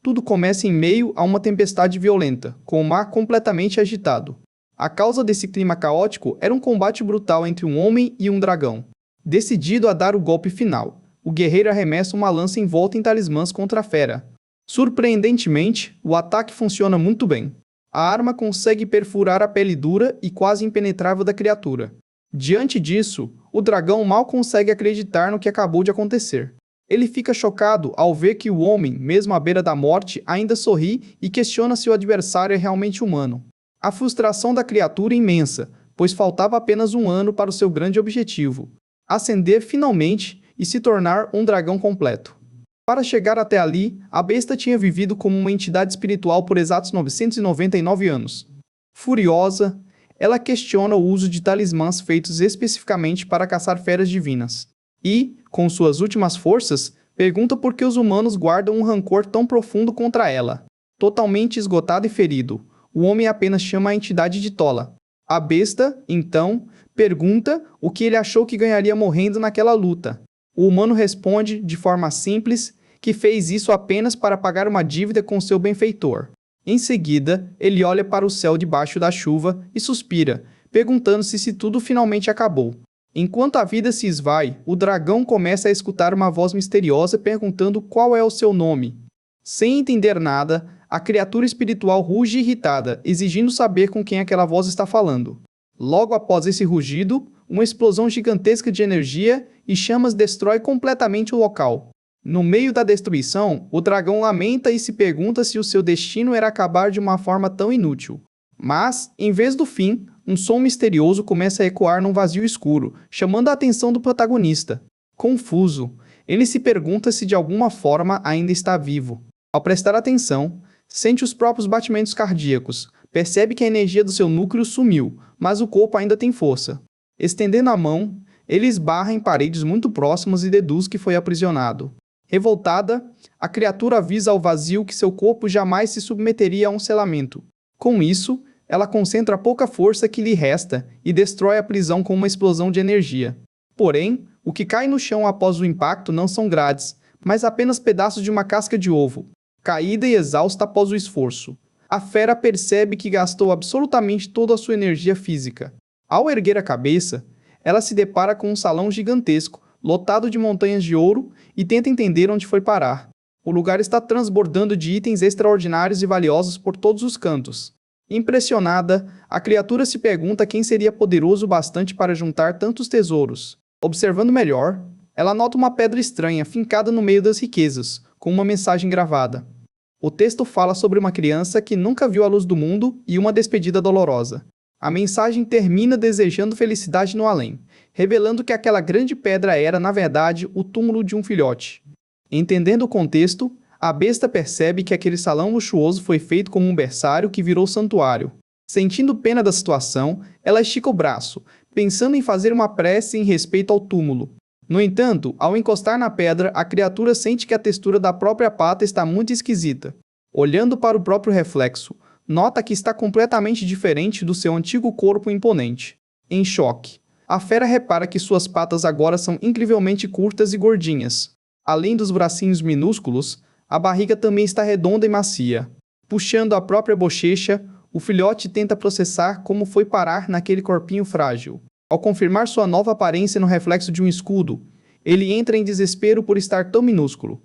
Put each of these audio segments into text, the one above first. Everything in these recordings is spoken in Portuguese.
tudo começa em meio a uma tempestade violenta, com o mar completamente agitado. A causa desse clima caótico era um combate brutal entre um homem e um dragão. Decidido a dar o golpe final, o guerreiro arremessa uma lança envolta em talismãs contra a fera. Surpreendentemente, o ataque funciona muito bem. A arma consegue perfurar a pele dura e quase impenetrável da criatura. Diante disso, o dragão mal consegue acreditar no que acabou de acontecer. Ele fica chocado ao ver que o homem, mesmo à beira da morte, ainda sorri e questiona se o adversário é realmente humano. A frustração da criatura é imensa, pois faltava apenas um ano para o seu grande objetivo: ascender finalmente e se tornar um dragão completo. Para chegar até ali, a besta tinha vivido como uma entidade espiritual por exatos 999 anos. Furiosa, ela questiona o uso de talismãs feitos especificamente para caçar feras divinas. E, com suas últimas forças, pergunta por que os humanos guardam um rancor tão profundo contra ela. Totalmente esgotado e ferido, o homem apenas chama a entidade de tola. A besta, então, pergunta o que ele achou que ganharia morrendo naquela luta. O humano responde, de forma simples, que fez isso apenas para pagar uma dívida com seu benfeitor. Em seguida, ele olha para o céu debaixo da chuva e suspira, perguntando-se se tudo finalmente acabou. Enquanto a vida se esvai, o dragão começa a escutar uma voz misteriosa perguntando qual é o seu nome. Sem entender nada, a criatura espiritual ruge irritada, exigindo saber com quem aquela voz está falando. Logo após esse rugido, uma explosão gigantesca de energia e chamas destrói completamente o local. No meio da destruição, o dragão lamenta e se pergunta se o seu destino era acabar de uma forma tão inútil. Mas, em vez do fim, um som misterioso começa a ecoar num vazio escuro, chamando a atenção do protagonista. Confuso, ele se pergunta se de alguma forma ainda está vivo. Ao prestar atenção, sente os próprios batimentos cardíacos, percebe que a energia do seu núcleo sumiu, mas o corpo ainda tem força. Estendendo a mão, ele esbarra em paredes muito próximas e deduz que foi aprisionado. Revoltada, a criatura avisa ao vazio que seu corpo jamais se submeteria a um selamento. Com isso, ela concentra a pouca força que lhe resta e destrói a prisão com uma explosão de energia. Porém, o que cai no chão após o impacto não são grades, mas apenas pedaços de uma casca de ovo, caída e exausta após o esforço. A fera percebe que gastou absolutamente toda a sua energia física. Ao erguer a cabeça, ela se depara com um salão gigantesco, lotado de montanhas de ouro, e tenta entender onde foi parar. O lugar está transbordando de itens extraordinários e valiosos por todos os cantos. Impressionada, a criatura se pergunta quem seria poderoso bastante para juntar tantos tesouros. Observando melhor, ela nota uma pedra estranha fincada no meio das riquezas, com uma mensagem gravada. O texto fala sobre uma criança que nunca viu a luz do mundo e uma despedida dolorosa. A mensagem termina desejando felicidade no além, revelando que aquela grande pedra era, na verdade, o túmulo de um filhote. Entendendo o contexto, a besta percebe que aquele salão luxuoso foi feito como um berçário que virou santuário. Sentindo pena da situação, ela estica o braço, pensando em fazer uma prece em respeito ao túmulo. No entanto, ao encostar na pedra, a criatura sente que a textura da própria pata está muito esquisita. Olhando para o próprio reflexo, nota que está completamente diferente do seu antigo corpo imponente. Em choque, a fera repara que suas patas agora são incrivelmente curtas e gordinhas. Além dos bracinhos minúsculos, a barriga também está redonda e macia. Puxando a própria bochecha, o filhote tenta processar como foi parar naquele corpinho frágil. Ao confirmar sua nova aparência no reflexo de um escudo, ele entra em desespero por estar tão minúsculo.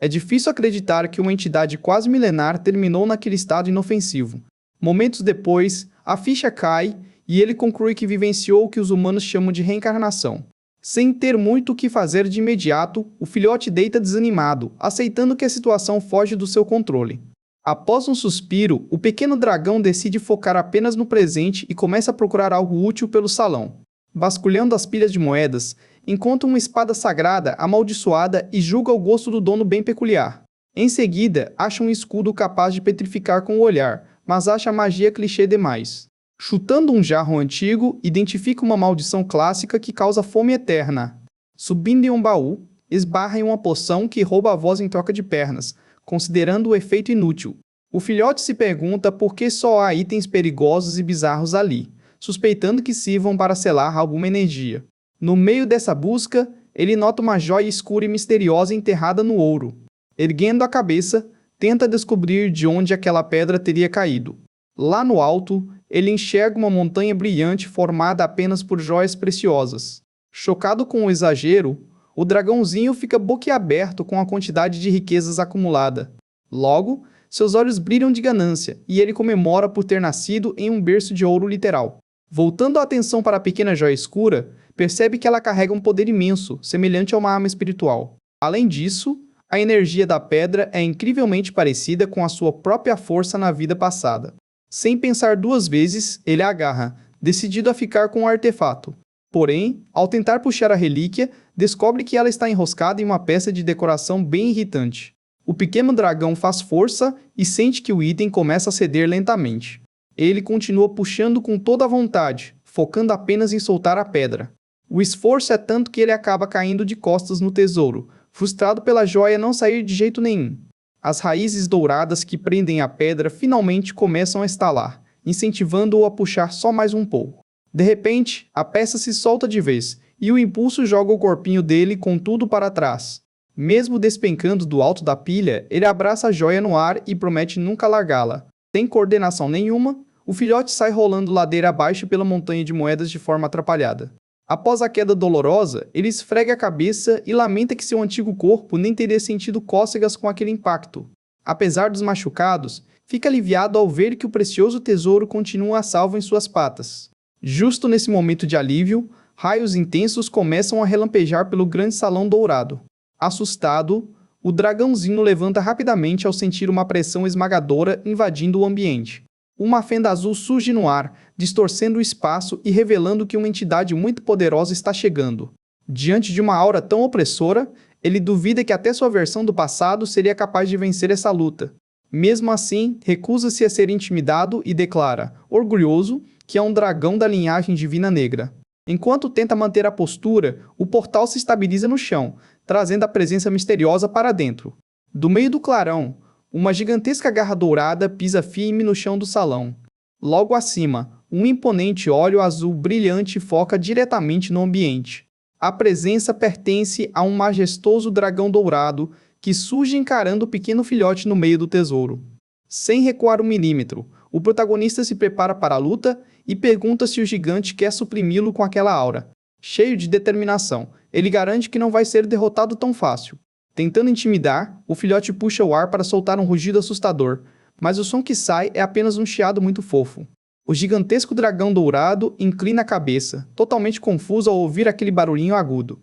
É difícil acreditar que uma entidade quase milenar terminou naquele estado inofensivo. Momentos depois, a ficha cai e ele conclui que vivenciou o que os humanos chamam de reencarnação. Sem ter muito o que fazer de imediato, o filhote deita desanimado, aceitando que a situação foge do seu controle. Após um suspiro, o pequeno dragão decide focar apenas no presente e começa a procurar algo útil pelo salão. Vasculhando as pilhas de moedas, encontra uma espada sagrada amaldiçoada e julga o gosto do dono bem peculiar. Em seguida, acha um escudo capaz de petrificar com o olhar, mas acha a magia clichê demais. Chutando um jarro antigo, identifica uma maldição clássica que causa fome eterna. Subindo em um baú, esbarra em uma poção que rouba a voz em troca de pernas, considerando o efeito inútil. O filhote se pergunta por que só há itens perigosos e bizarros ali, suspeitando que sirvam para selar alguma energia. No meio dessa busca, ele nota uma joia escura e misteriosa enterrada no ouro. Erguendo a cabeça, tenta descobrir de onde aquela pedra teria caído. Lá no alto, ele enxerga uma montanha brilhante formada apenas por joias preciosas. Chocado com o exagero, o dragãozinho fica boquiaberto com a quantidade de riquezas acumulada. Logo, seus olhos brilham de ganância e ele comemora por ter nascido em um berço de ouro literal. Voltando a atenção para a pequena joia escura, percebe que ela carrega um poder imenso, semelhante a uma arma espiritual. Além disso, a energia da pedra é incrivelmente parecida com a sua própria força na vida passada. Sem pensar duas vezes, ele a agarra, decidido a ficar com o artefato. Porém, ao tentar puxar a relíquia, descobre que ela está enroscada em uma peça de decoração bem irritante. O pequeno dragão faz força e sente que o item começa a ceder lentamente. Ele continua puxando com toda a vontade, focando apenas em soltar a pedra. O esforço é tanto que ele acaba caindo de costas no tesouro, frustrado pela joia não sair de jeito nenhum. As raízes douradas que prendem a pedra finalmente começam a estalar, incentivando-o a puxar só mais um pouco. De repente, a peça se solta de vez, e o impulso joga o corpinho dele com tudo para trás. Mesmo despencando do alto da pilha, ele abraça a joia no ar e promete nunca largá-la. Sem coordenação nenhuma, o filhote sai rolando ladeira abaixo pela montanha de moedas de forma atrapalhada. Após a queda dolorosa, ele esfrega a cabeça e lamenta que seu antigo corpo nem teria sentido cócegas com aquele impacto. Apesar dos machucados, fica aliviado ao ver que o precioso tesouro continua a salvo em suas patas. Justo nesse momento de alívio, raios intensos começam a relampejar pelo grande salão dourado. Assustado, o dragãozinho levanta rapidamente ao sentir uma pressão esmagadora invadindo o ambiente. Uma fenda azul surge no ar, distorcendo o espaço e revelando que uma entidade muito poderosa está chegando. Diante de uma aura tão opressora, ele duvida que até sua versão do passado seria capaz de vencer essa luta. Mesmo assim, recusa-se a ser intimidado e declara, orgulhoso, que é um dragão da linhagem divina negra. Enquanto tenta manter a postura, o portal se estabiliza no chão, trazendo a presença misteriosa para dentro. Do meio do clarão, uma gigantesca garra dourada pisa firme no chão do salão. Logo acima, um imponente olho azul brilhante foca diretamente no ambiente. A presença pertence a um majestoso dragão dourado que surge encarando o pequeno filhote no meio do tesouro. Sem recuar um milímetro, o protagonista se prepara para a luta e pergunta se o gigante quer suprimi-lo com aquela aura. Cheio de determinação, ele garante que não vai ser derrotado tão fácil. Tentando intimidar, o filhote puxa o ar para soltar um rugido assustador, mas o som que sai é apenas um chiado muito fofo. O gigantesco dragão dourado inclina a cabeça, totalmente confuso ao ouvir aquele barulhinho agudo.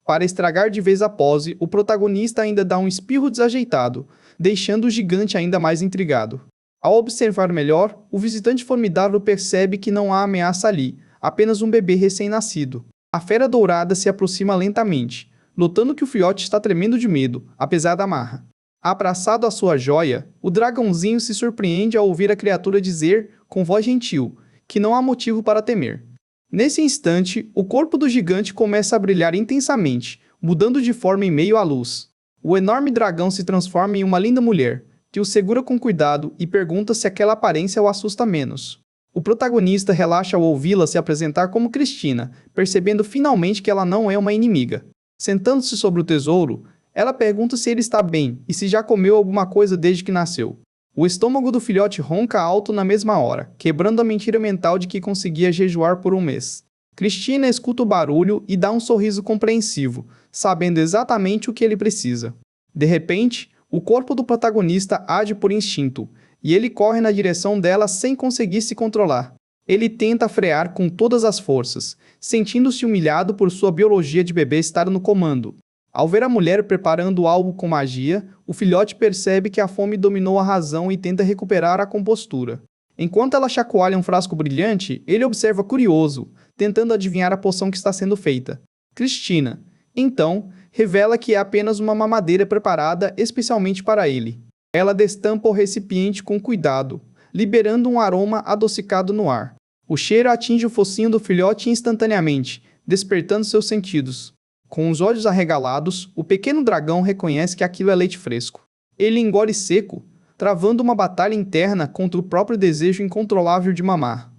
Para estragar de vez a pose, o protagonista ainda dá um espirro desajeitado, deixando o gigante ainda mais intrigado. Ao observar melhor, o visitante formidável percebe que não há ameaça ali, apenas um bebê recém-nascido. A fera dourada se aproxima lentamente, notando que o filhote está tremendo de medo, apesar da marra. Abraçado à sua joia, o dragãozinho se surpreende ao ouvir a criatura dizer, com voz gentil, que não há motivo para temer. Nesse instante, o corpo do gigante começa a brilhar intensamente, mudando de forma em meio à luz. O enorme dragão se transforma em uma linda mulher, que o segura com cuidado e pergunta se aquela aparência o assusta menos. O protagonista relaxa ao ouvi-la se apresentar como Cristina, percebendo finalmente que ela não é uma inimiga. Sentando-se sobre o tesouro, ela pergunta se ele está bem e se já comeu alguma coisa desde que nasceu. O estômago do filhote ronca alto na mesma hora, quebrando a mentira mental de que conseguia jejuar por um mês. Cristina escuta o barulho e dá um sorriso compreensivo, sabendo exatamente o que ele precisa. De repente, o corpo do protagonista age por instinto, e ele corre na direção dela sem conseguir se controlar. Ele tenta frear com todas as forças, sentindo-se humilhado por sua biologia de bebê estar no comando. Ao ver a mulher preparando algo com magia, o filhote percebe que a fome dominou a razão e tenta recuperar a compostura. Enquanto ela chacoalha um frasco brilhante, ele observa curioso, tentando adivinhar a poção que está sendo feita. Cristina, então, revela que é apenas uma mamadeira preparada especialmente para ele. Ela destampa o recipiente com cuidado, liberando um aroma adocicado no ar. O cheiro atinge o focinho do filhote instantaneamente, despertando seus sentidos. Com os olhos arregalados, o pequeno dragão reconhece que aquilo é leite fresco. Ele engole seco, travando uma batalha interna contra o próprio desejo incontrolável de mamar.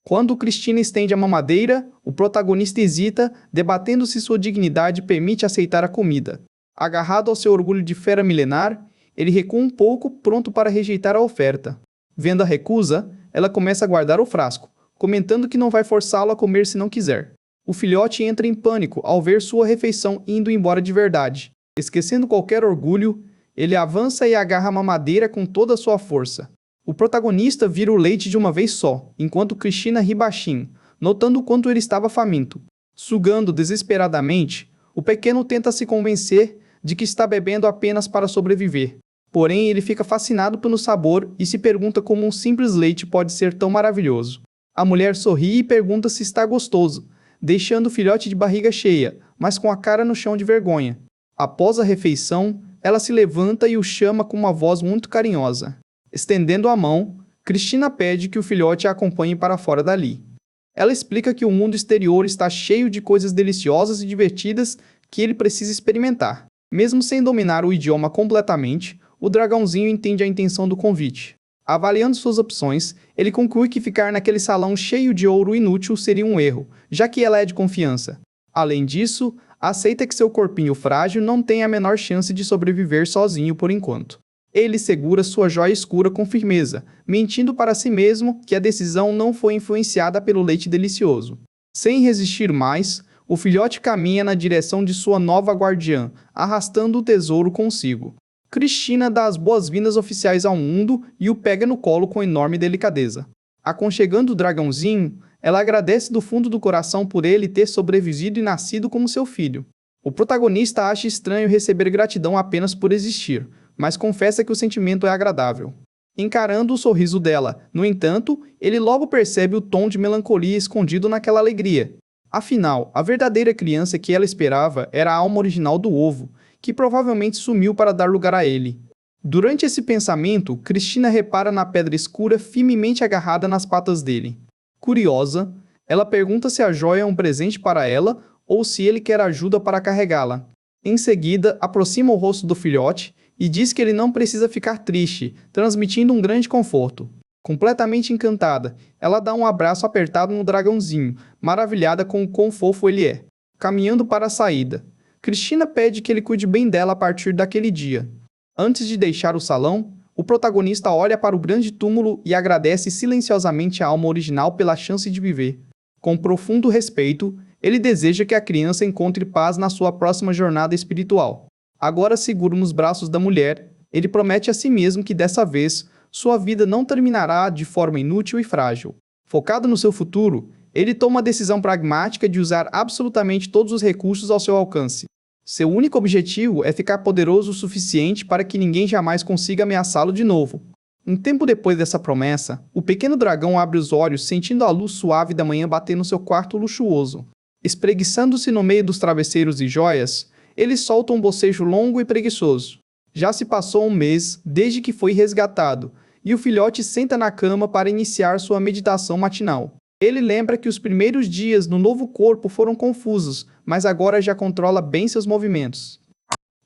Quando Cristina estende a mamadeira, o protagonista hesita, debatendo se sua dignidade permite aceitar a comida. Agarrado ao seu orgulho de fera milenar, Ele recua um pouco, pronto para rejeitar a oferta. Vendo a recusa, ela começa a guardar o frasco, comentando que não vai forçá-lo a comer se não quiser. O filhote entra em pânico ao ver sua refeição indo embora de verdade. Esquecendo qualquer orgulho, ele avança e agarra a mamadeira com toda a sua força. O protagonista vira o leite de uma vez só, enquanto Cristina ri baixinho, notando o quanto ele estava faminto. Sugando desesperadamente, o pequeno tenta se convencer de que está bebendo apenas para sobreviver. Porém, ele fica fascinado pelo sabor e se pergunta como um simples leite pode ser tão maravilhoso. A mulher sorri e pergunta se está gostoso, deixando o filhote de barriga cheia, mas com a cara no chão de vergonha. Após a refeição, ela se levanta e o chama com uma voz muito carinhosa. Estendendo a mão, Cristina pede que o filhote a acompanhe para fora dali. Ela explica que o mundo exterior está cheio de coisas deliciosas e divertidas que ele precisa experimentar. Mesmo sem dominar o idioma completamente, o dragãozinho entende a intenção do convite. Avaliando suas opções, ele conclui que ficar naquele salão cheio de ouro inútil seria um erro, já que ela é de confiança. Além disso, aceita que seu corpinho frágil não tem a menor chance de sobreviver sozinho por enquanto. Ele segura sua joia escura com firmeza, mentindo para si mesmo que a decisão não foi influenciada pelo leite delicioso. Sem resistir mais, o filhote caminha na direção de sua nova guardiã, arrastando o tesouro consigo. Cristina dá as boas-vindas oficiais ao mundo e o pega no colo com enorme delicadeza. Aconchegando o dragãozinho, ela agradece do fundo do coração por ele ter sobrevivido e nascido como seu filho. O protagonista acha estranho receber gratidão apenas por existir, mas confessa que o sentimento é agradável. Encarando o sorriso dela, no entanto, ele logo percebe o tom de melancolia escondido naquela alegria. Afinal, a verdadeira criança que ela esperava era a alma original do ovo, que provavelmente sumiu para dar lugar a ele. Durante esse pensamento, Cristina repara na pedra escura firmemente agarrada nas patas dele. Curiosa, ela pergunta se a joia é um presente para ela ou se ele quer ajuda para carregá-la. Em seguida, aproxima o rosto do filhote e diz que ele não precisa ficar triste, transmitindo um grande conforto. Completamente encantada, ela dá um abraço apertado no dragãozinho, maravilhada com o quão fofo ele é. Caminhando para a saída, Cristina pede que ele cuide bem dela a partir daquele dia. Antes de deixar o salão, o protagonista olha para o grande túmulo e agradece silenciosamente à alma original pela chance de viver. Com profundo respeito, ele deseja que a criança encontre paz na sua próxima jornada espiritual. Agora seguro nos braços da mulher, ele promete a si mesmo que dessa vez, sua vida não terminará de forma inútil e frágil. Focado no seu futuro, ele toma a decisão pragmática de usar absolutamente todos os recursos ao seu alcance. Seu único objetivo é ficar poderoso o suficiente para que ninguém jamais consiga ameaçá-lo de novo. Um tempo depois dessa promessa, o pequeno dragão abre os olhos sentindo a luz suave da manhã bater no seu quarto luxuoso. Espreguiçando-se no meio dos travesseiros e joias, ele solta um bocejo longo e preguiçoso. Já se passou um mês desde que foi resgatado, e o filhote senta na cama para iniciar sua meditação matinal. Ele lembra que os primeiros dias no novo corpo foram confusos, mas agora já controla bem seus movimentos.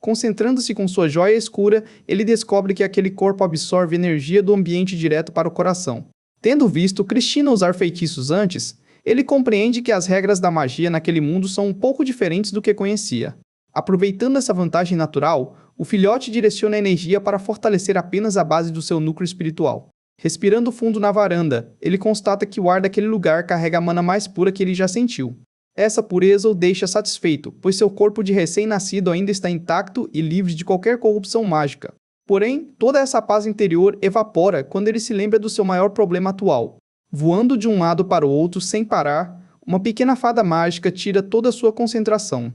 Concentrando-se com sua joia escura, ele descobre que aquele corpo absorve energia do ambiente direto para o coração. Tendo visto Cristina usar feitiços antes, ele compreende que as regras da magia naquele mundo são um pouco diferentes do que conhecia. Aproveitando essa vantagem natural, o filhote direciona a energia para fortalecer apenas a base do seu núcleo espiritual. Respirando fundo na varanda, ele constata que o ar daquele lugar carrega a mana mais pura que ele já sentiu. Essa pureza o deixa satisfeito, pois seu corpo de recém-nascido ainda está intacto e livre de qualquer corrupção mágica. Porém, toda essa paz interior evapora quando ele se lembra do seu maior problema atual. Voando de um lado para o outro sem parar, uma pequena fada mágica tira toda a sua concentração.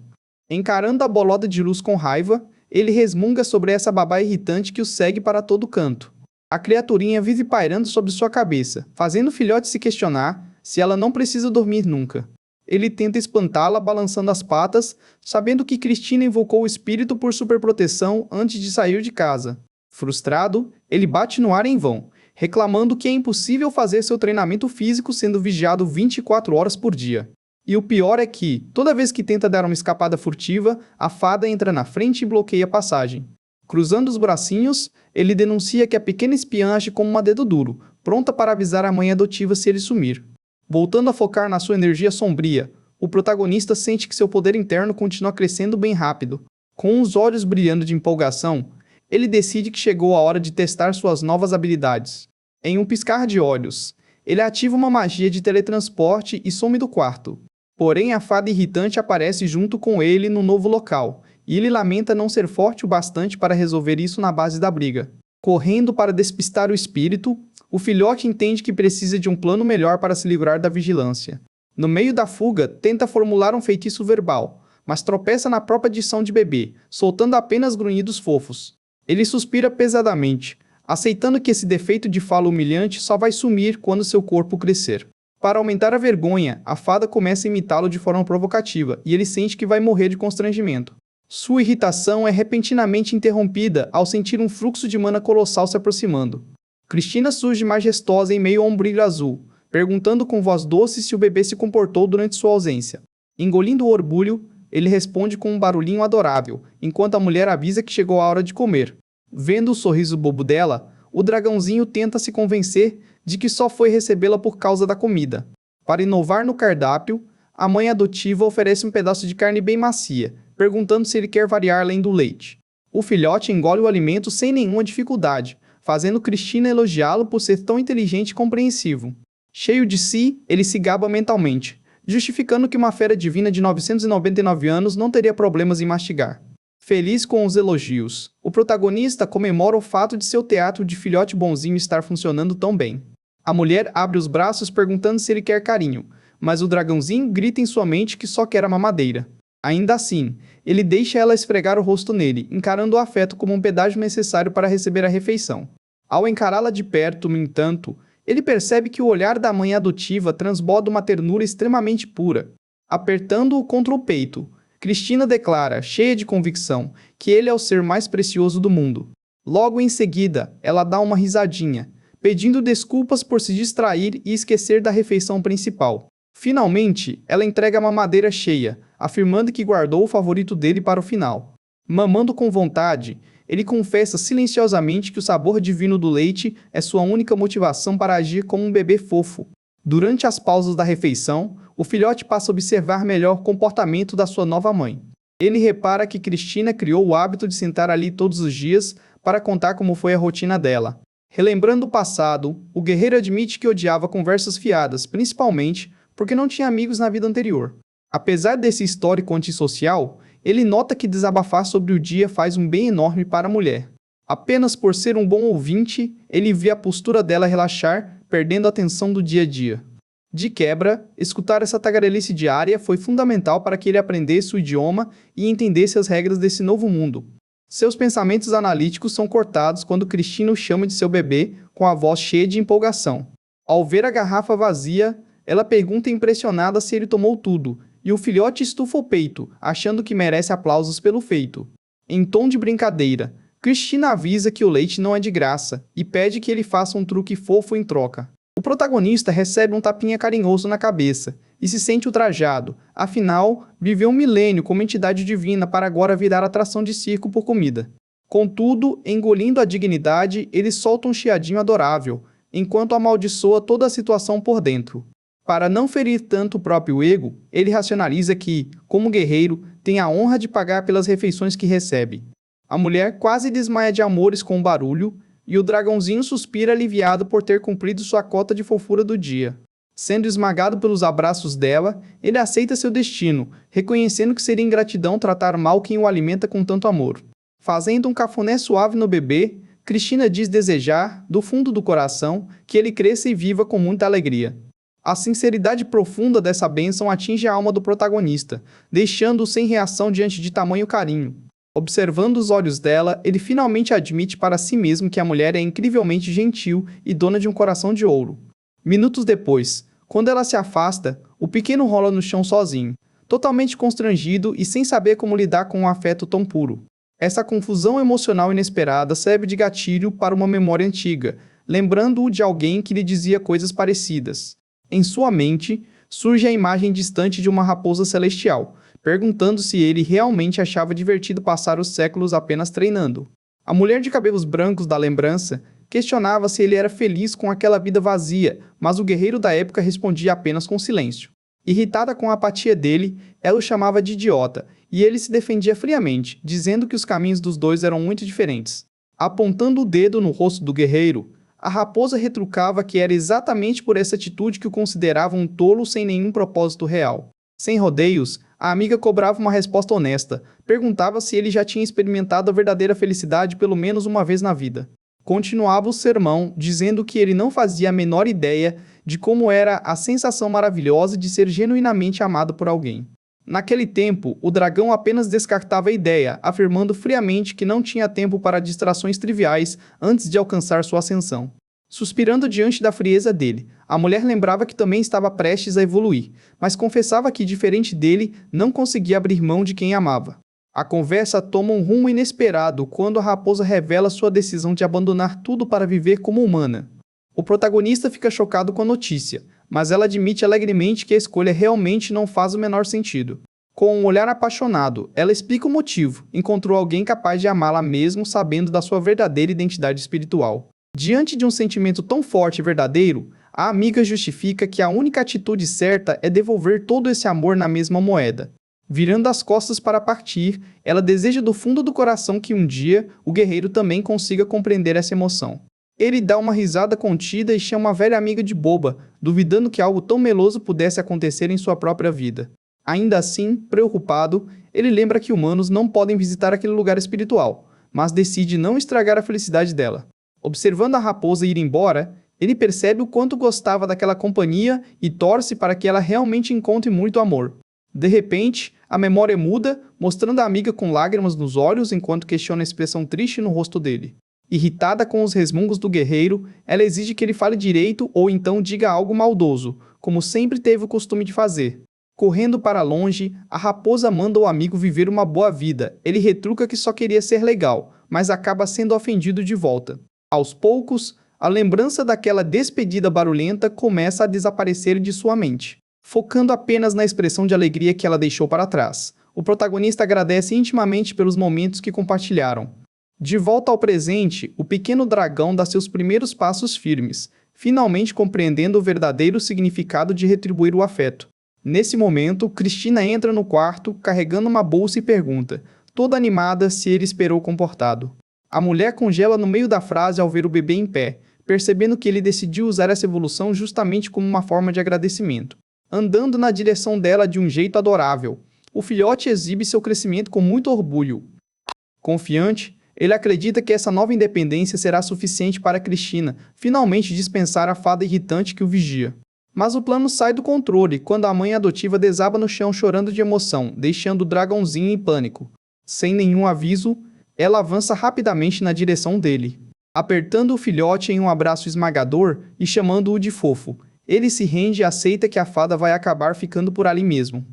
Encarando a bolota de luz com raiva, ele resmunga sobre essa babá irritante que o segue para todo canto. A criaturinha vive pairando sobre sua cabeça, fazendo o filhote se questionar se ela não precisa dormir nunca. Ele tenta espantá-la balançando as patas, sabendo que Cristina invocou o espírito por superproteção antes de sair de casa. Frustrado, ele bate no ar em vão, reclamando que é impossível fazer seu treinamento físico sendo vigiado 24 horas por dia. E o pior é que, toda vez que tenta dar uma escapada furtiva, a fada entra na frente e bloqueia a passagem. Cruzando os bracinhos, ele denuncia que a pequena espiã age como uma dedo duro, pronta para avisar a mãe adotiva se ele sumir. Voltando a focar na sua energia sombria, o protagonista sente que seu poder interno continua crescendo bem rápido. Com os olhos brilhando de empolgação, ele decide que chegou a hora de testar suas novas habilidades. Em um piscar de olhos, ele ativa uma magia de teletransporte e some do quarto. Porém, a fada irritante aparece junto com ele no novo local, e ele lamenta não ser forte o bastante para resolver isso na base da briga. Correndo para despistar o espírito, o filhote entende que precisa de um plano melhor para se livrar da vigilância. No meio da fuga, tenta formular um feitiço verbal, mas tropeça na própria dição de bebê, soltando apenas grunhidos fofos. Ele suspira pesadamente, aceitando que esse defeito de fala humilhante só vai sumir quando seu corpo crescer. Para aumentar a vergonha, a fada começa a imitá-lo de forma provocativa, e ele sente que vai morrer de constrangimento. Sua irritação é repentinamente interrompida ao sentir um fluxo de mana colossal se aproximando. Cristina surge majestosa em meio a um brilho azul, perguntando com voz doce se o bebê se comportou durante sua ausência. Engolindo o orgulho, ele responde com um barulhinho adorável, enquanto a mulher avisa que chegou a hora de comer. Vendo o sorriso bobo dela, o dragãozinho tenta se convencer de que só foi recebê-la por causa da comida. Para inovar no cardápio, a mãe adotiva oferece um pedaço de carne bem macia, perguntando se ele quer variar além do leite. O filhote engole o alimento sem nenhuma dificuldade, fazendo Cristina elogiá-lo por ser tão inteligente e compreensivo. Cheio de si, ele se gaba mentalmente, justificando que uma fera divina de 999 anos não teria problemas em mastigar. Feliz com os elogios, o protagonista comemora o fato de seu teatro de filhote bonzinho estar funcionando tão bem. A mulher abre os braços perguntando se ele quer carinho, mas o dragãozinho grita em sua mente que só quer a mamadeira. Ainda assim, ele deixa ela esfregar o rosto nele, encarando o afeto como um pedágio necessário para receber a refeição. Ao encará-la de perto, no entanto, ele percebe que o olhar da mãe adotiva transborda uma ternura extremamente pura. Apertando-o contra o peito, Cristina declara, cheia de convicção, que ele é o ser mais precioso do mundo. Logo em seguida, ela dá uma risadinha, pedindo desculpas por se distrair e esquecer da refeição principal. Finalmente, ela entrega a mamadeira cheia, afirmando que guardou o favorito dele para o final. Mamando com vontade, ele confessa silenciosamente que o sabor divino do leite é sua única motivação para agir como um bebê fofo. Durante as pausas da refeição, o filhote passa a observar melhor o comportamento da sua nova mãe. Ele repara que Cristina criou o hábito de sentar ali todos os dias para contar como foi a rotina dela. Relembrando o passado, o guerreiro admite que odiava conversas fiadas, principalmente porque não tinha amigos na vida anterior. Apesar desse histórico antissocial, ele nota que desabafar sobre o dia faz um bem enorme para a mulher. Apenas por ser um bom ouvinte, ele vê a postura dela relaxar, perdendo a tensão do dia a dia. De quebra, escutar essa tagarelice diária foi fundamental para que ele aprendesse o idioma e entendesse as regras desse novo mundo. Seus pensamentos analíticos são cortados quando Cristina o chama de seu bebê com a voz cheia de empolgação. Ao ver a garrafa vazia, ela pergunta impressionada se ele tomou tudo, e o filhote estufa o peito, achando que merece aplausos pelo feito. Em tom de brincadeira, Cristina avisa que o leite não é de graça e pede que ele faça um truque fofo em troca. O protagonista recebe um tapinha carinhoso na cabeça e se sente ultrajado, afinal, viveu um milênio como entidade divina para agora virar atração de circo por comida. Contudo, engolindo a dignidade, ele solta um chiadinho adorável, enquanto amaldiçoa toda a situação por dentro. Para não ferir tanto o próprio ego, ele racionaliza que, como guerreiro, tem a honra de pagar pelas refeições que recebe. A mulher quase desmaia de amores com o barulho, e o dragãozinho suspira aliviado por ter cumprido sua cota de fofura do dia. Sendo esmagado pelos abraços dela, ele aceita seu destino, reconhecendo que seria ingratidão tratar mal quem o alimenta com tanto amor. Fazendo um cafuné suave no bebê, Cristina diz desejar, do fundo do coração, que ele cresça e viva com muita alegria. A sinceridade profunda dessa bênção atinge a alma do protagonista, deixando-o sem reação diante de tamanho carinho. Observando os olhos dela, ele finalmente admite para si mesmo que a mulher é incrivelmente gentil e dona de um coração de ouro. Minutos depois, quando ela se afasta, o pequeno rola no chão sozinho, totalmente constrangido e sem saber como lidar com um afeto tão puro. Essa confusão emocional inesperada serve de gatilho para uma memória antiga, lembrando-o de alguém que lhe dizia coisas parecidas. Em sua mente, surge a imagem distante de uma raposa celestial, perguntando se ele realmente achava divertido passar os séculos apenas treinando. A mulher de cabelos brancos da lembrança questionava se ele era feliz com aquela vida vazia, mas o guerreiro da época respondia apenas com silêncio. Irritada com a apatia dele, ela o chamava de idiota, e ele se defendia friamente, dizendo que os caminhos dos dois eram muito diferentes. Apontando o dedo no rosto do guerreiro, a raposa retrucava que era exatamente por essa atitude que o considerava um tolo sem nenhum propósito real. Sem rodeios, a amiga cobrava uma resposta honesta, perguntava se ele já tinha experimentado a verdadeira felicidade pelo menos uma vez na vida. Continuava o sermão, dizendo que ele não fazia a menor ideia de como era a sensação maravilhosa de ser genuinamente amado por alguém. Naquele tempo, o dragão apenas descartava a ideia, afirmando friamente que não tinha tempo para distrações triviais antes de alcançar sua ascensão. Suspirando diante da frieza dele, a mulher lembrava que também estava prestes a evoluir, mas confessava que, diferente dele, não conseguia abrir mão de quem amava. A conversa toma um rumo inesperado quando a raposa revela sua decisão de abandonar tudo para viver como humana. O protagonista fica chocado com a notícia, mas ela admite alegremente que a escolha realmente não faz o menor sentido. Com um olhar apaixonado, ela explica o motivo: encontrou alguém capaz de amá-la mesmo sabendo da sua verdadeira identidade espiritual. Diante de um sentimento tão forte e verdadeiro, a amiga justifica que a única atitude certa é devolver todo esse amor na mesma moeda. Virando as costas para partir, ela deseja do fundo do coração que um dia o guerreiro também consiga compreender essa emoção. Ele dá uma risada contida e chama a velha amiga de boba, duvidando que algo tão meloso pudesse acontecer em sua própria vida. Ainda assim, preocupado, ele lembra que humanos não podem visitar aquele lugar espiritual, mas decide não estragar a felicidade dela. Observando a raposa ir embora, ele percebe o quanto gostava daquela companhia e torce para que ela realmente encontre muito amor. De repente, a memória muda, mostrando a amiga com lágrimas nos olhos enquanto questiona a expressão triste no rosto dele. Irritada com os resmungos do guerreiro, ela exige que ele fale direito ou então diga algo maldoso, como sempre teve o costume de fazer. Correndo para longe, a raposa manda o amigo viver uma boa vida. Ele retruca que só queria ser legal, mas acaba sendo ofendido de volta. Aos poucos, a lembrança daquela despedida barulhenta começa a desaparecer de sua mente. Focando apenas na expressão de alegria que ela deixou para trás, o protagonista agradece intimamente pelos momentos que compartilharam. De volta ao presente, o pequeno dragão dá seus primeiros passos firmes, finalmente compreendendo o verdadeiro significado de retribuir o afeto. Nesse momento, Cristina entra no quarto, carregando uma bolsa e pergunta, toda animada, se ele esperou comportado. A mulher congela no meio da frase ao ver o bebê em pé, percebendo que ele decidiu usar essa evolução justamente como uma forma de agradecimento. Andando na direção dela de um jeito adorável, o filhote exibe seu crescimento com muito orgulho. Confiante, ele acredita que essa nova independência será suficiente para Cristina finalmente dispensar a fada irritante que o vigia. Mas o plano sai do controle quando a mãe adotiva desaba no chão chorando de emoção, deixando o dragãozinho em pânico. Sem nenhum aviso, ela avança rapidamente na direção dele, apertando o filhote em um abraço esmagador e chamando-o de fofo. Ele se rende e aceita que a fada vai acabar ficando por ali mesmo.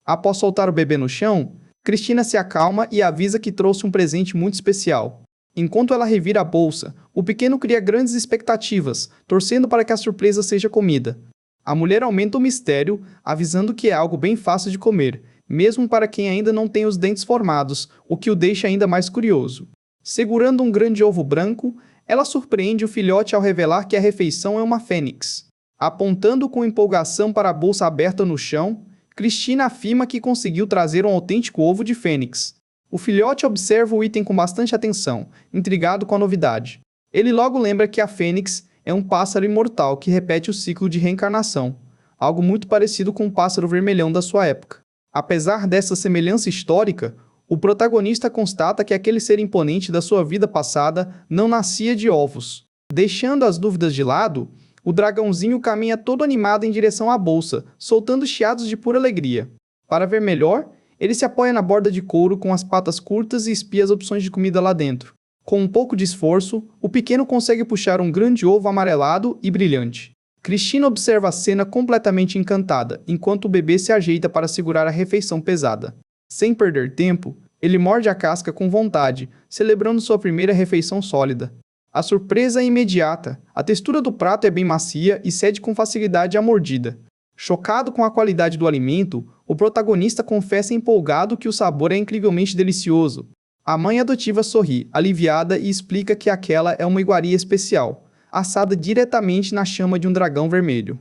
Após soltar o bebê no chão, Cristina se acalma e avisa que trouxe um presente muito especial. Enquanto ela revira a bolsa, o pequeno cria grandes expectativas, torcendo para que a surpresa seja comida. A mulher aumenta o mistério, avisando que é algo bem fácil de comer, mesmo para quem ainda não tem os dentes formados, o que o deixa ainda mais curioso. Segurando um grande ovo branco, ela surpreende o filhote ao revelar que a refeição é uma fênix. Apontando com empolgação para a bolsa aberta no chão, Cristina afirma que conseguiu trazer um autêntico ovo de fênix. O filhote observa o item com bastante atenção, intrigado com a novidade. Ele logo lembra que a fênix é um pássaro imortal que repete o ciclo de reencarnação, algo muito parecido com o pássaro vermelhão da sua época. Apesar dessa semelhança histórica, o protagonista constata que aquele ser imponente da sua vida passada não nascia de ovos. Deixando as dúvidas de lado, o dragãozinho caminha todo animado em direção à bolsa, soltando chiados de pura alegria. Para ver melhor, ele se apoia na borda de couro com as patas curtas e espia as opções de comida lá dentro. Com um pouco de esforço, o pequeno consegue puxar um grande ovo amarelado e brilhante. Cristina observa a cena completamente encantada, enquanto o bebê se ajeita para segurar a refeição pesada. Sem perder tempo, ele morde a casca com vontade, celebrando sua primeira refeição sólida. A surpresa é imediata. A textura do prato é bem macia e cede com facilidade à mordida. Chocado com a qualidade do alimento, o protagonista confessa empolgado que o sabor é incrivelmente delicioso. A mãe adotiva sorri, aliviada, e explica que aquela é uma iguaria especial, assada diretamente na chama de um dragão vermelho.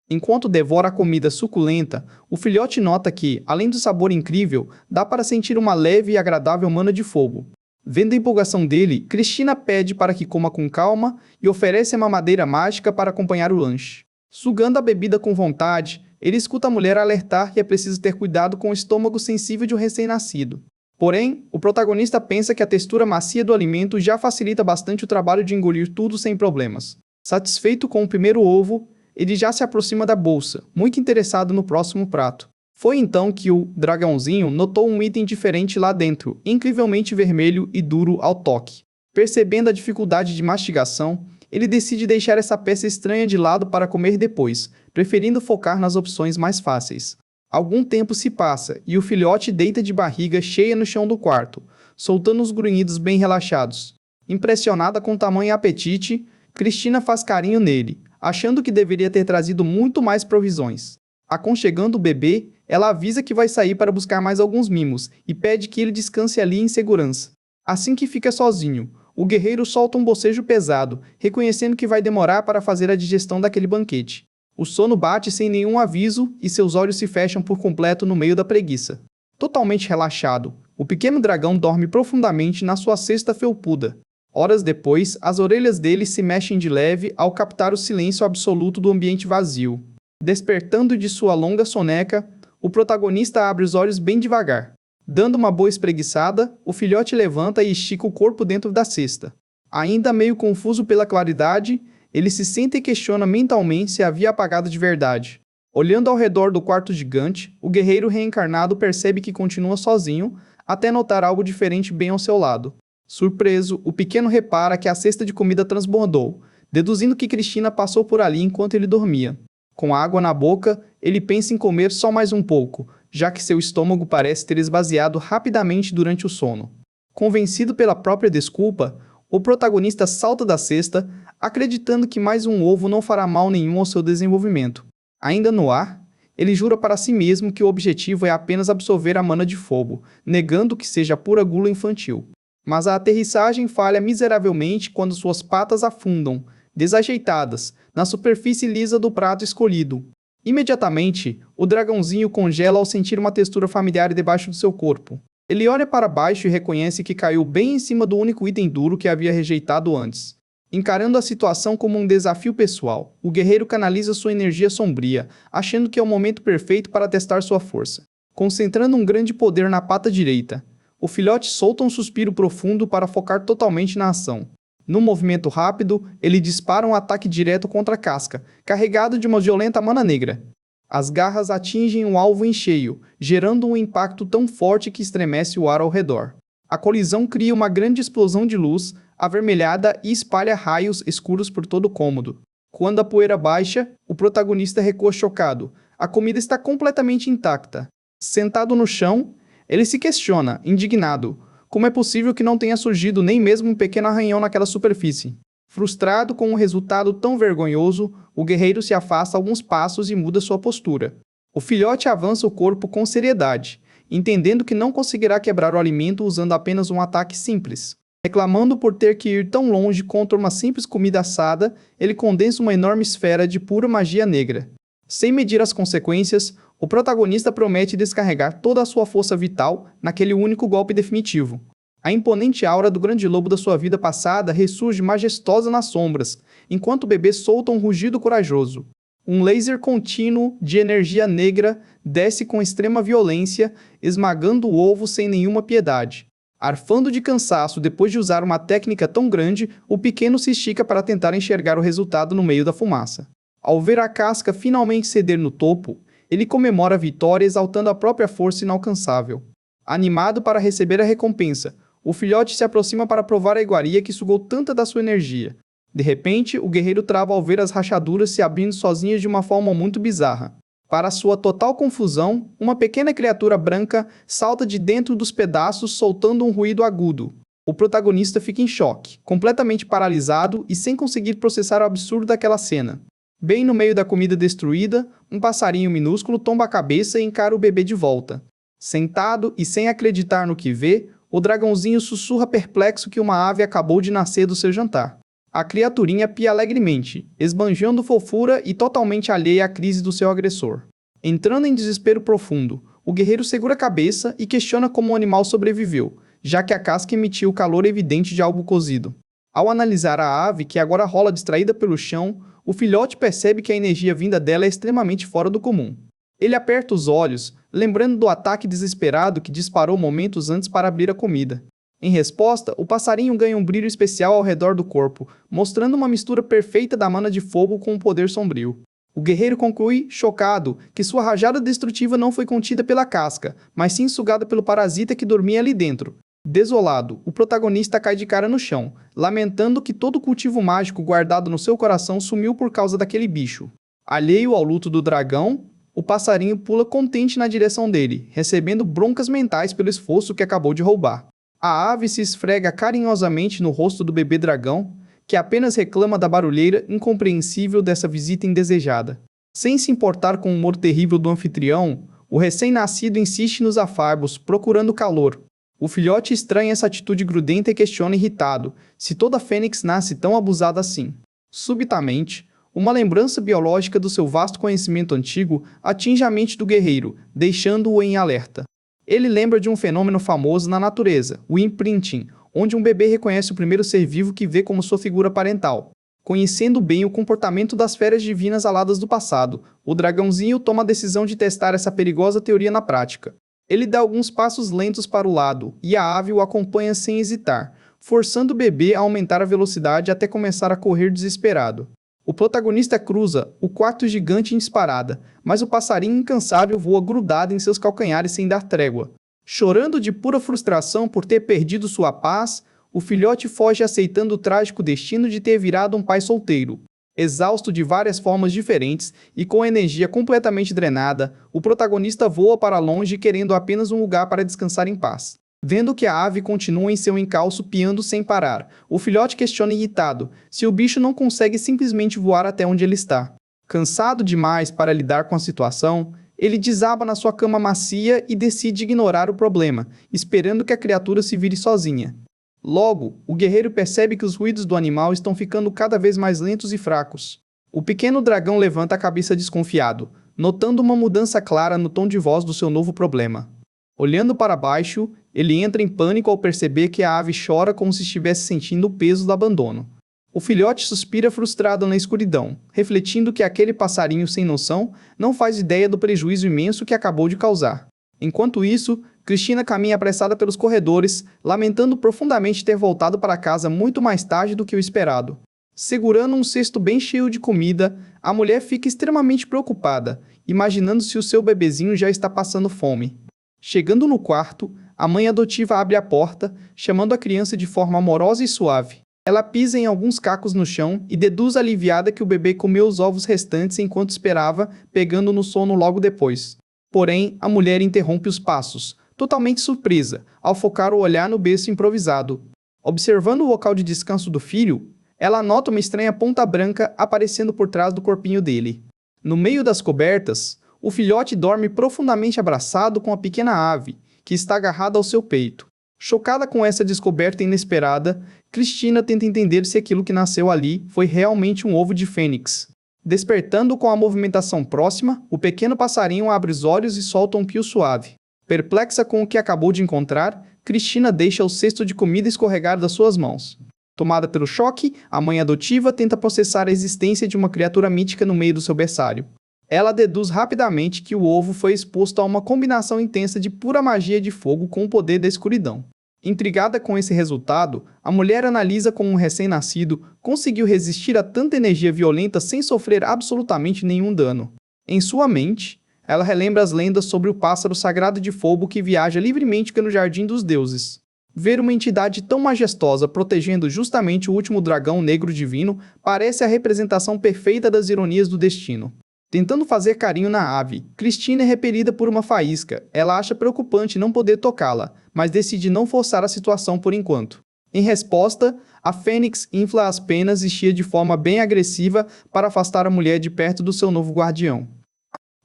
Enquanto devora a comida suculenta, o filhote nota que, além do sabor incrível, dá para sentir uma leve e agradável mana de fogo. Vendo a empolgação dele, Cristina pede para que coma com calma e oferece uma mamadeira mágica para acompanhar o lanche. Sugando a bebida com vontade, ele escuta a mulher alertar que é preciso ter cuidado com o estômago sensível de um recém-nascido. Porém, o protagonista pensa que a textura macia do alimento já facilita bastante o trabalho de engolir tudo sem problemas. Satisfeito com o primeiro ovo, ele já se aproxima da bolsa, muito interessado no próximo prato. Foi então que o dragãozinho notou um item diferente lá dentro, incrivelmente vermelho e duro ao toque. Percebendo a dificuldade de mastigação, ele decide deixar essa peça estranha de lado para comer depois, preferindo focar nas opções mais fáceis. Algum tempo se passa e o filhote deita de barriga cheia no chão do quarto, soltando os grunhidos bem relaxados. Impressionada com tamanho apetite, Cristina faz carinho nele, achando que deveria ter trazido muito mais provisões. Aconchegando o bebê, ela avisa que vai sair para buscar mais alguns mimos e pede que ele descanse ali em segurança. Assim que fica sozinho, o guerreiro solta um bocejo pesado, reconhecendo que vai demorar para fazer a digestão daquele banquete. O sono bate sem nenhum aviso e seus olhos se fecham por completo no meio da preguiça. Totalmente relaxado, o pequeno dragão dorme profundamente na sua cesta felpuda. Horas depois, as orelhas dele se mexem de leve ao captar o silêncio absoluto do ambiente vazio. Despertando de sua longa soneca, o protagonista abre os olhos bem devagar. Dando uma boa espreguiçada, o filhote levanta e estica o corpo dentro da cesta. Ainda meio confuso pela claridade, ele se senta e questiona mentalmente se havia apagado de verdade. Olhando ao redor do quarto gigante, o guerreiro reencarnado percebe que continua sozinho, até notar algo diferente bem ao seu lado. Surpreso, o pequeno repara que a cesta de comida transbordou, deduzindo que Cristina passou por ali enquanto ele dormia. Com água na boca, ele pensa em comer só mais um pouco, já que seu estômago parece ter esvaziado rapidamente durante o sono. Convencido pela própria desculpa, o protagonista salta da cesta, acreditando que mais um ovo não fará mal nenhum ao seu desenvolvimento. Ainda no ar, ele jura para si mesmo que o objetivo é apenas absorver a mana de fogo, negando que seja pura gula infantil. Mas a aterrissagem falha miseravelmente quando suas patas afundam, desajeitadas, na superfície lisa do prato escolhido. Imediatamente, o dragãozinho congela ao sentir uma textura familiar debaixo do seu corpo. Ele olha para baixo e reconhece que caiu bem em cima do único item duro que havia rejeitado antes. Encarando a situação como um desafio pessoal, o guerreiro canaliza sua energia sombria, achando que é o momento perfeito para testar sua força. Concentrando um grande poder na pata direita, o filhote solta um suspiro profundo para focar totalmente na ação. Num movimento rápido, ele dispara um ataque direto contra a casca, carregado de uma violenta mana negra. As garras atingem o alvo em cheio, gerando um impacto tão forte que estremece o ar ao redor. A colisão cria uma grande explosão de luz, avermelhada e espalha raios escuros por todo o cômodo. Quando a poeira baixa, o protagonista recua chocado. A comida está completamente intacta. Sentado no chão, ele se questiona, indignado. Como é possível que não tenha surgido nem mesmo um pequeno arranhão naquela superfície? Frustrado com um resultado tão vergonhoso, o guerreiro se afasta alguns passos e muda sua postura. O filhote avança o corpo com seriedade, entendendo que não conseguirá quebrar o alimento usando apenas um ataque simples. Reclamando por ter que ir tão longe contra uma simples comida assada, ele condensa uma enorme esfera de pura magia negra. Sem medir as consequências, o protagonista promete descarregar toda a sua força vital naquele único golpe definitivo. A imponente aura do grande lobo da sua vida passada ressurge majestosa nas sombras, enquanto o bebê solta um rugido corajoso. Um laser contínuo de energia negra desce com extrema violência, esmagando o ovo sem nenhuma piedade. Arfando de cansaço depois de usar uma técnica tão grande, o pequeno se estica para tentar enxergar o resultado no meio da fumaça. Ao ver a casca finalmente ceder no topo, ele comemora a vitória exaltando a própria força inalcançável. Animado para receber a recompensa, o filhote se aproxima para provar a iguaria que sugou tanta da sua energia. De repente, o guerreiro trava ao ver as rachaduras se abrindo sozinhas de uma forma muito bizarra. Para sua total confusão, uma pequena criatura branca salta de dentro dos pedaços soltando um ruído agudo. O protagonista fica em choque, completamente paralisado e sem conseguir processar o absurdo daquela cena. Bem no meio da comida destruída, um passarinho minúsculo tomba a cabeça e encara o bebê de volta. Sentado e sem acreditar no que vê, o dragãozinho sussurra perplexo que uma ave acabou de nascer do seu jantar. A criaturinha pia alegremente, esbanjando fofura e totalmente alheia à crise do seu agressor. Entrando em desespero profundo, o guerreiro segura a cabeça e questiona como o animal sobreviveu, já que a casca emitia o calor evidente de algo cozido. Ao analisar a ave, que agora rola distraída pelo chão, o filhote percebe que a energia vinda dela é extremamente fora do comum. Ele aperta os olhos, lembrando do ataque desesperado que disparou momentos antes para abrir a comida. Em resposta, o passarinho ganha um brilho especial ao redor do corpo, mostrando uma mistura perfeita da mana de fogo com o poder sombrio. O guerreiro conclui, chocado, que sua rajada destrutiva não foi contida pela casca, mas sim sugada pelo parasita que dormia ali dentro. Desolado, o protagonista cai de cara no chão, lamentando que todo o cultivo mágico guardado no seu coração sumiu por causa daquele bicho. Alheio ao luto do dragão, o passarinho pula contente na direção dele, recebendo broncas mentais pelo esforço que acabou de roubar. A ave se esfrega carinhosamente no rosto do bebê dragão, que apenas reclama da barulheira incompreensível dessa visita indesejada. Sem se importar com o humor terrível do anfitrião, o recém-nascido insiste nos afagos, procurando calor. O filhote estranha essa atitude grudenta e questiona irritado se toda fênix nasce tão abusada assim. Subitamente, uma lembrança biológica do seu vasto conhecimento antigo atinge a mente do guerreiro, deixando-o em alerta. Ele lembra de um fenômeno famoso na natureza, o imprinting, onde um bebê reconhece o primeiro ser vivo que vê como sua figura parental. Conhecendo bem o comportamento das feras divinas aladas do passado, o dragãozinho toma a decisão de testar essa perigosa teoria na prática. Ele dá alguns passos lentos para o lado, e a ave o acompanha sem hesitar, forçando o bebê a aumentar a velocidade até começar a correr desesperado. O protagonista cruza o quarto gigante em disparada, mas o passarinho incansável voa grudado em seus calcanhares sem dar trégua. Chorando de pura frustração por ter perdido sua paz, o filhote foge aceitando o trágico destino de ter virado um pai solteiro. Exausto de várias formas diferentes e com a energia completamente drenada, o protagonista voa para longe querendo apenas um lugar para descansar em paz. Vendo que a ave continua em seu encalço piando sem parar, o filhote questiona irritado se o bicho não consegue simplesmente voar até onde ele está. Cansado demais para lidar com a situação, ele desaba na sua cama macia e decide ignorar o problema, esperando que a criatura se vire sozinha. Logo, o guerreiro percebe que os ruídos do animal estão ficando cada vez mais lentos e fracos. O pequeno dragão levanta a cabeça desconfiado, notando uma mudança clara no tom de voz do seu novo problema. Olhando para baixo, ele entra em pânico ao perceber que a ave chora como se estivesse sentindo o peso do abandono. O filhote suspira frustrado na escuridão, refletindo que aquele passarinho sem noção não faz ideia do prejuízo imenso que acabou de causar. Enquanto isso, Cristina caminha apressada pelos corredores, lamentando profundamente ter voltado para casa muito mais tarde do que o esperado. Segurando um cesto bem cheio de comida, a mulher fica extremamente preocupada, imaginando se o seu bebezinho já está passando fome. Chegando no quarto, a mãe adotiva abre a porta, chamando a criança de forma amorosa e suave. Ela pisa em alguns cacos no chão e deduz aliviada que o bebê comeu os ovos restantes enquanto esperava, pegando no sono logo depois. Porém, a mulher interrompe os passos, totalmente surpresa, ao focar o olhar no berço improvisado. Observando o local de descanso do filho, ela nota uma estranha ponta branca aparecendo por trás do corpinho dele. No meio das cobertas, o filhote dorme profundamente abraçado com a pequena ave, que está agarrada ao seu peito. Chocada com essa descoberta inesperada, Cristina tenta entender se aquilo que nasceu ali foi realmente um ovo de fênix. Despertando com a movimentação próxima, o pequeno passarinho abre os olhos e solta um pio suave. Perplexa com o que acabou de encontrar, Cristina deixa o cesto de comida escorregar das suas mãos. Tomada pelo choque, a mãe adotiva tenta processar a existência de uma criatura mítica no meio do seu berçário. Ela deduz rapidamente que o ovo foi exposto a uma combinação intensa de pura magia de fogo com o poder da escuridão. Intrigada com esse resultado, a mulher analisa como um recém-nascido conseguiu resistir a tanta energia violenta sem sofrer absolutamente nenhum dano. Em sua mente, ela relembra as lendas sobre o pássaro sagrado de fogo que viaja livremente pelo jardim dos deuses. Ver uma entidade tão majestosa protegendo justamente o último dragão negro divino parece a representação perfeita das ironias do destino. Tentando fazer carinho na ave, Cristina é repelida por uma faísca. Ela acha preocupante não poder tocá-la, mas decide não forçar a situação por enquanto. Em resposta, a fênix infla as penas e chia de forma bem agressiva para afastar a mulher de perto do seu novo guardião.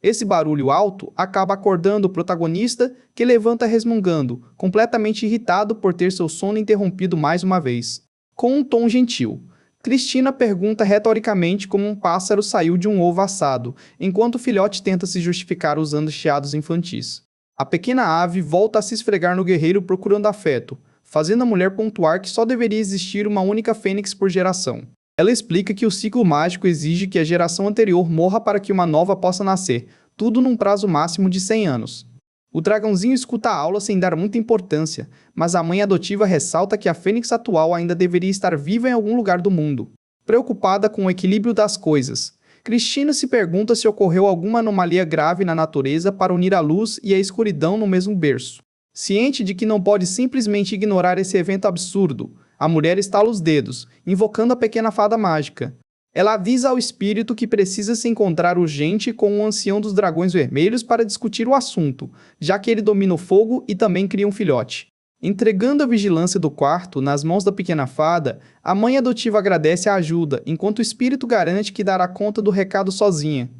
Esse barulho alto acaba acordando o protagonista, que levanta resmungando, completamente irritado por ter seu sono interrompido mais uma vez. Com um tom gentil, Cristina pergunta retoricamente como um pássaro saiu de um ovo assado, enquanto o filhote tenta se justificar usando chiados infantis. A pequena ave volta a se esfregar no guerreiro procurando afeto, fazendo a mulher pontuar que só deveria existir uma única fênix por geração. Ela explica que o ciclo mágico exige que a geração anterior morra para que uma nova possa nascer, tudo num prazo máximo de 100 anos. O dragãozinho escuta a aula sem dar muita importância, mas a mãe adotiva ressalta que a fênix atual ainda deveria estar viva em algum lugar do mundo. Preocupada com o equilíbrio das coisas, Cristina se pergunta se ocorreu alguma anomalia grave na natureza para unir a luz e a escuridão no mesmo berço. Ciente de que não pode simplesmente ignorar esse evento absurdo, a mulher estala os dedos, invocando a pequena fada mágica. Ela avisa ao espírito que precisa se encontrar urgente com o ancião dos dragões vermelhos para discutir o assunto, já que ele domina o fogo e também cria um filhote. Entregando a vigilância do quarto nas mãos da pequena fada, a mãe adotiva agradece a ajuda, enquanto o espírito garante que dará conta do recado sozinha.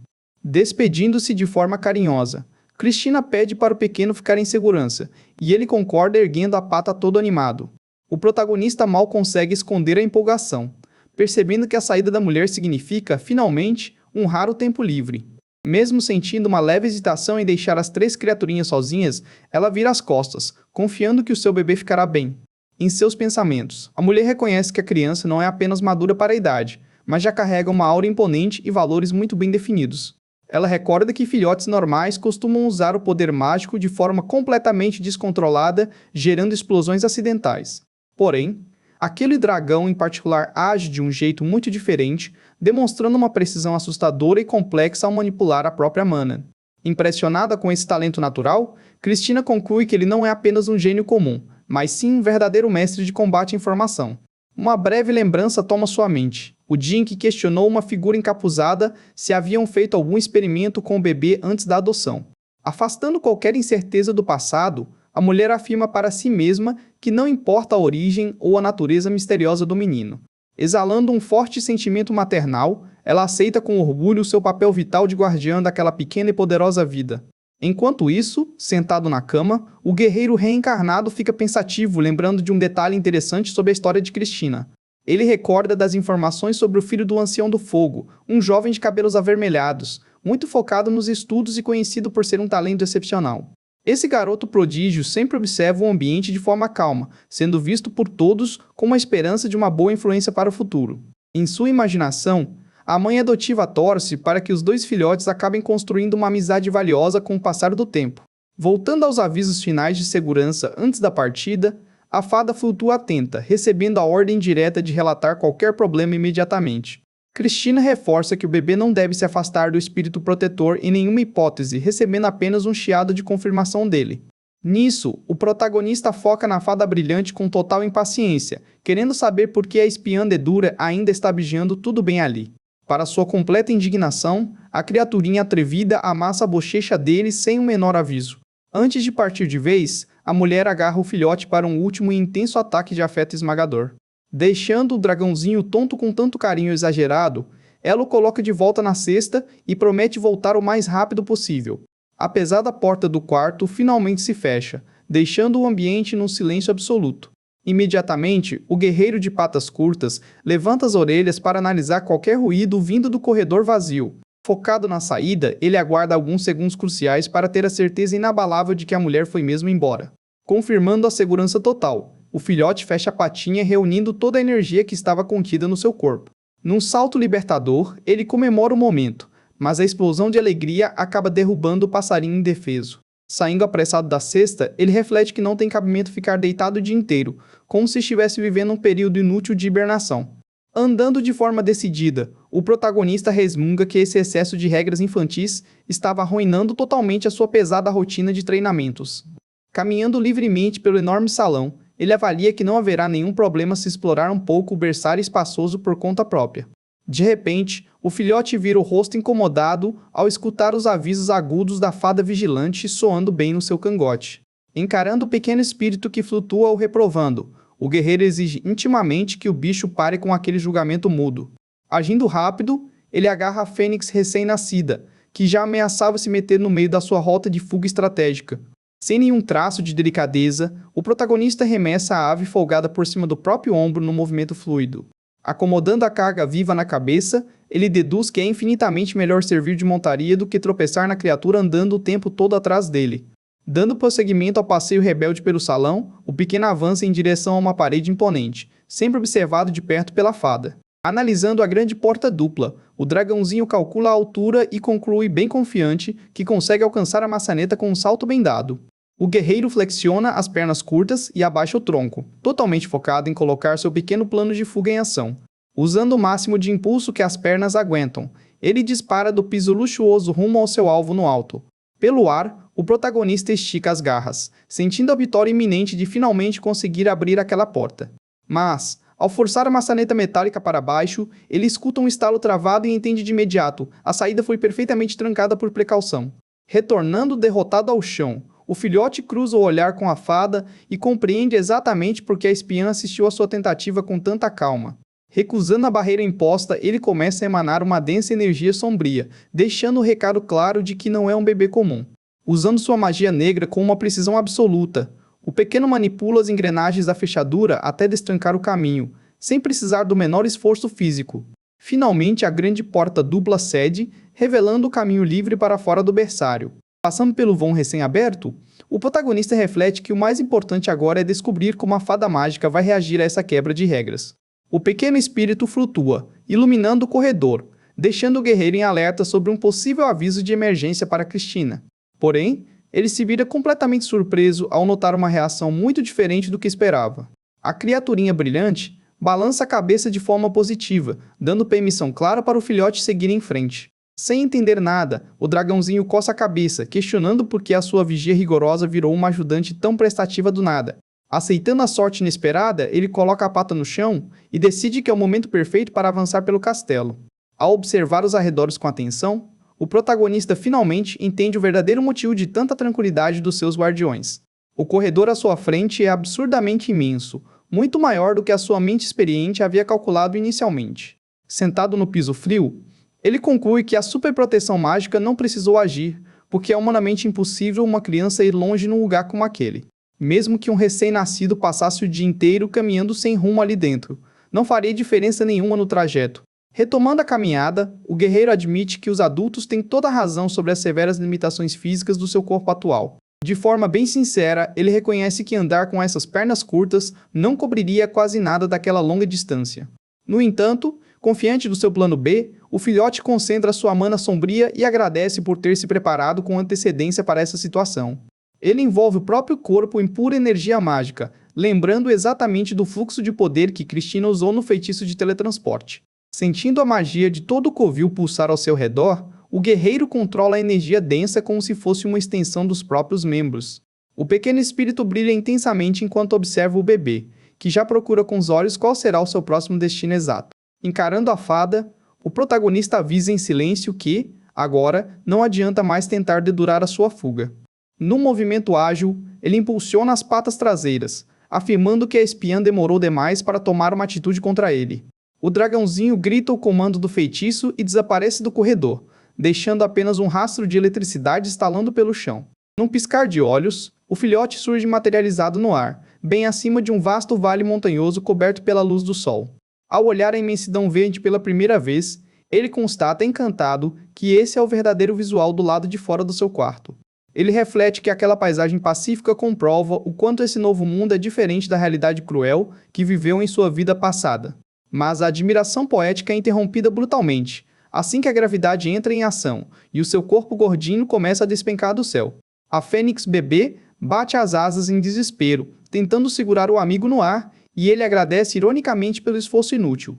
Despedindo-se de forma carinhosa, Cristina pede para o pequeno ficar em segurança, e ele concorda erguendo a pata todo animado. O protagonista mal consegue esconder a empolgação, percebendo que a saída da mulher significa, finalmente, um raro tempo livre. Mesmo sentindo uma leve hesitação em deixar as 3 criaturinhas sozinhas, ela vira as costas, confiando que o seu bebê ficará bem. Em seus pensamentos, a mulher reconhece que a criança não é apenas madura para a idade, mas já carrega uma aura imponente e valores muito bem definidos. Ela recorda que filhotes normais costumam usar o poder mágico de forma completamente descontrolada, gerando explosões acidentais. Porém, aquele dragão em particular age de um jeito muito diferente, demonstrando uma precisão assustadora e complexa ao manipular a própria mana. Impressionada com esse talento natural, Cristina conclui que ele não é apenas um gênio comum, mas sim um verdadeiro mestre de combate em formação. Uma breve lembrança toma sua mente, o dia em que questionou uma figura encapuzada se haviam feito algum experimento com o bebê antes da adoção. Afastando qualquer incerteza do passado, a mulher afirma para si mesma que não importa a origem ou a natureza misteriosa do menino. Exalando um forte sentimento maternal, ela aceita com orgulho seu papel vital de guardiã daquela pequena e poderosa vida. Enquanto isso, sentado na cama, o guerreiro reencarnado fica pensativo, lembrando de um detalhe interessante sobre a história de Cristina. Ele recorda das informações sobre o filho do Ancião do Fogo, um jovem de cabelos avermelhados, muito focado nos estudos e conhecido por ser um talento excepcional. Esse garoto prodígio sempre observa o ambiente de forma calma, sendo visto por todos como a esperança de uma boa influência para o futuro. Em sua imaginação, a mãe adotiva torce para que os 2 filhotes acabem construindo uma amizade valiosa com o passar do tempo. Voltando aos avisos finais de segurança antes da partida, a fada flutua atenta, recebendo a ordem direta de relatar qualquer problema imediatamente. Cristina reforça que o bebê não deve se afastar do espírito protetor em nenhuma hipótese, recebendo apenas um chiado de confirmação dele. Nisso, o protagonista foca na fada brilhante com total impaciência, querendo saber por que a espiã Dedura ainda está vigiando tudo bem ali. Para sua completa indignação, a criaturinha atrevida amassa a bochecha dele sem o menor aviso. Antes de partir de vez, a mulher agarra o filhote para um último e intenso ataque de afeto esmagador. Deixando o dragãozinho tonto com tanto carinho exagerado, ela o coloca de volta na cesta e promete voltar o mais rápido possível. A pesada porta do quarto finalmente se fecha, deixando o ambiente num silêncio absoluto. Imediatamente, o guerreiro de patas curtas levanta as orelhas para analisar qualquer ruído vindo do corredor vazio. Focado na saída, ele aguarda alguns segundos cruciais para ter a certeza inabalável de que a mulher foi mesmo embora. Confirmando a segurança total, o filhote fecha a patinha reunindo toda a energia que estava contida no seu corpo. Num salto libertador, ele comemora o momento, mas a explosão de alegria acaba derrubando o passarinho indefeso. Saindo apressado da cesta, ele reflete que não tem cabimento ficar deitado o dia inteiro, como se estivesse vivendo um período inútil de hibernação. Andando de forma decidida, o protagonista resmunga que esse excesso de regras infantis estava arruinando totalmente a sua pesada rotina de treinamentos. Caminhando livremente pelo enorme salão, ele avalia que não haverá nenhum problema se explorar um pouco o berçário espaçoso por conta própria. De repente, o filhote vira o rosto incomodado ao escutar os avisos agudos da fada vigilante soando bem no seu cangote. Encarando o pequeno espírito que flutua o reprovando, o guerreiro exige intimamente que o bicho pare com aquele julgamento mudo. Agindo rápido, ele agarra a fênix recém-nascida, que já ameaçava se meter no meio da sua rota de fuga estratégica. Sem nenhum traço de delicadeza, o protagonista arremessa a ave folgada por cima do próprio ombro num movimento fluido. Acomodando a carga viva na cabeça, ele deduz que é infinitamente melhor servir de montaria do que tropeçar na criatura andando o tempo todo atrás dele. Dando prosseguimento ao passeio rebelde pelo salão, o pequeno avança em direção a uma parede imponente, sempre observado de perto pela fada. Analisando a grande porta dupla, o dragãozinho calcula a altura e conclui bem confiante que consegue alcançar a maçaneta com um salto bem dado. O guerreiro flexiona as pernas curtas e abaixa o tronco, totalmente focado em colocar seu pequeno plano de fuga em ação. Usando o máximo de impulso que as pernas aguentam, ele dispara do piso luxuoso rumo ao seu alvo no alto. Pelo ar, o protagonista estica as garras, sentindo a vitória iminente de finalmente conseguir abrir aquela porta. Mas, ao forçar a maçaneta metálica para baixo, ele escuta um estalo travado e entende de imediato: a saída foi perfeitamente trancada por precaução. Retornando derrotado ao chão, o filhote cruza o olhar com a fada e compreende exatamente por que a espiã assistiu à sua tentativa com tanta calma. Recusando a barreira imposta, ele começa a emanar uma densa energia sombria, deixando o recado claro de que não é um bebê comum. Usando sua magia negra com uma precisão absoluta, o pequeno manipula as engrenagens da fechadura até destrancar o caminho, sem precisar do menor esforço físico. Finalmente, a grande porta dupla cede, revelando o caminho livre para fora do berçário. Passando pelo vão recém-aberto, o protagonista reflete que o mais importante agora é descobrir como a fada mágica vai reagir a essa quebra de regras. O pequeno espírito flutua, iluminando o corredor, deixando o guerreiro em alerta sobre um possível aviso de emergência para Cristina. Porém, ele se vira completamente surpreso ao notar uma reação muito diferente do que esperava. A criaturinha brilhante balança a cabeça de forma positiva, dando permissão clara para o filhote seguir em frente. Sem entender nada, o dragãozinho coça a cabeça, questionando por que a sua vigia rigorosa virou uma ajudante tão prestativa do nada. Aceitando a sorte inesperada, ele coloca a pata no chão e decide que é o momento perfeito para avançar pelo castelo. Ao observar os arredores com atenção, o protagonista finalmente entende o verdadeiro motivo de tanta tranquilidade dos seus guardiões. O corredor à sua frente é absurdamente imenso, muito maior do que a sua mente experiente havia calculado inicialmente. Sentado no piso frio, ele conclui que a superproteção mágica não precisou agir, porque é humanamente impossível uma criança ir longe num lugar como aquele. Mesmo que um recém-nascido passasse o dia inteiro caminhando sem rumo ali dentro, não faria diferença nenhuma no trajeto. Retomando a caminhada, o guerreiro admite que os adultos têm toda a razão sobre as severas limitações físicas do seu corpo atual. De forma bem sincera, ele reconhece que andar com essas pernas curtas não cobriria quase nada daquela longa distância. No entanto, confiante do seu plano B, o filhote concentra sua mana sombria e agradece por ter se preparado com antecedência para essa situação. Ele envolve o próprio corpo em pura energia mágica, lembrando exatamente do fluxo de poder que Cristina usou no feitiço de teletransporte. Sentindo a magia de todo o covil pulsar ao seu redor, o guerreiro controla a energia densa como se fosse uma extensão dos próprios membros. O pequeno espírito brilha intensamente enquanto observa o bebê, que já procura com os olhos qual será o seu próximo destino exato. Encarando a fada, o protagonista avisa em silêncio que, agora, não adianta mais tentar dedurar a sua fuga. Num movimento ágil, ele impulsiona as patas traseiras, afirmando que a espiã demorou demais para tomar uma atitude contra ele. O dragãozinho grita o comando do feitiço e desaparece do corredor, deixando apenas um rastro de eletricidade estalando pelo chão. Num piscar de olhos, o filhote surge materializado no ar, bem acima de um vasto vale montanhoso coberto pela luz do sol. Ao olhar a imensidão verde pela primeira vez, ele constata encantado que esse é o verdadeiro visual do lado de fora do seu quarto. Ele reflete que aquela paisagem pacífica comprova o quanto esse novo mundo é diferente da realidade cruel que viveu em sua vida passada. Mas a admiração poética é interrompida brutalmente, assim que a gravidade entra em ação e o seu corpo gordinho começa a despencar do céu. A fênix bebê bate as asas em desespero, tentando segurar o amigo no ar, e ele agradece ironicamente pelo esforço inútil.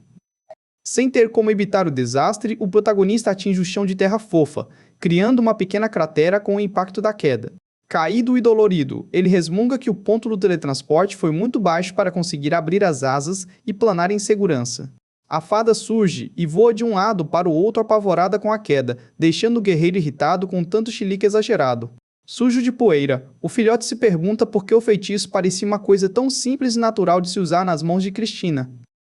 Sem ter como evitar o desastre, o protagonista atinge o chão de terra fofa, criando uma pequena cratera com o impacto da queda. Caído e dolorido, ele resmunga que o ponto do teletransporte foi muito baixo para conseguir abrir as asas e planar em segurança. A fada surge e voa de um lado para o outro apavorada com a queda, deixando o guerreiro irritado com tanto chilique exagerado. Sujo de poeira, o filhote se pergunta por que o feitiço parecia uma coisa tão simples e natural de se usar nas mãos de Cristina.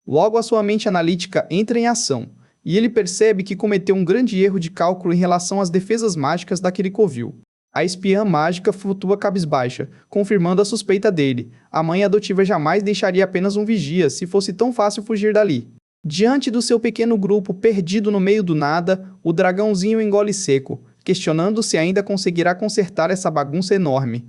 Logo a sua mente analítica entra em ação, e ele percebe que cometeu um grande erro de cálculo em relação às defesas mágicas daquele covil. A espiã mágica flutua cabisbaixa, confirmando a suspeita dele. A mãe adotiva jamais deixaria apenas um vigia se fosse tão fácil fugir dali. Diante do seu pequeno grupo perdido no meio do nada, o dragãozinho engole seco, questionando se ainda conseguirá consertar essa bagunça enorme.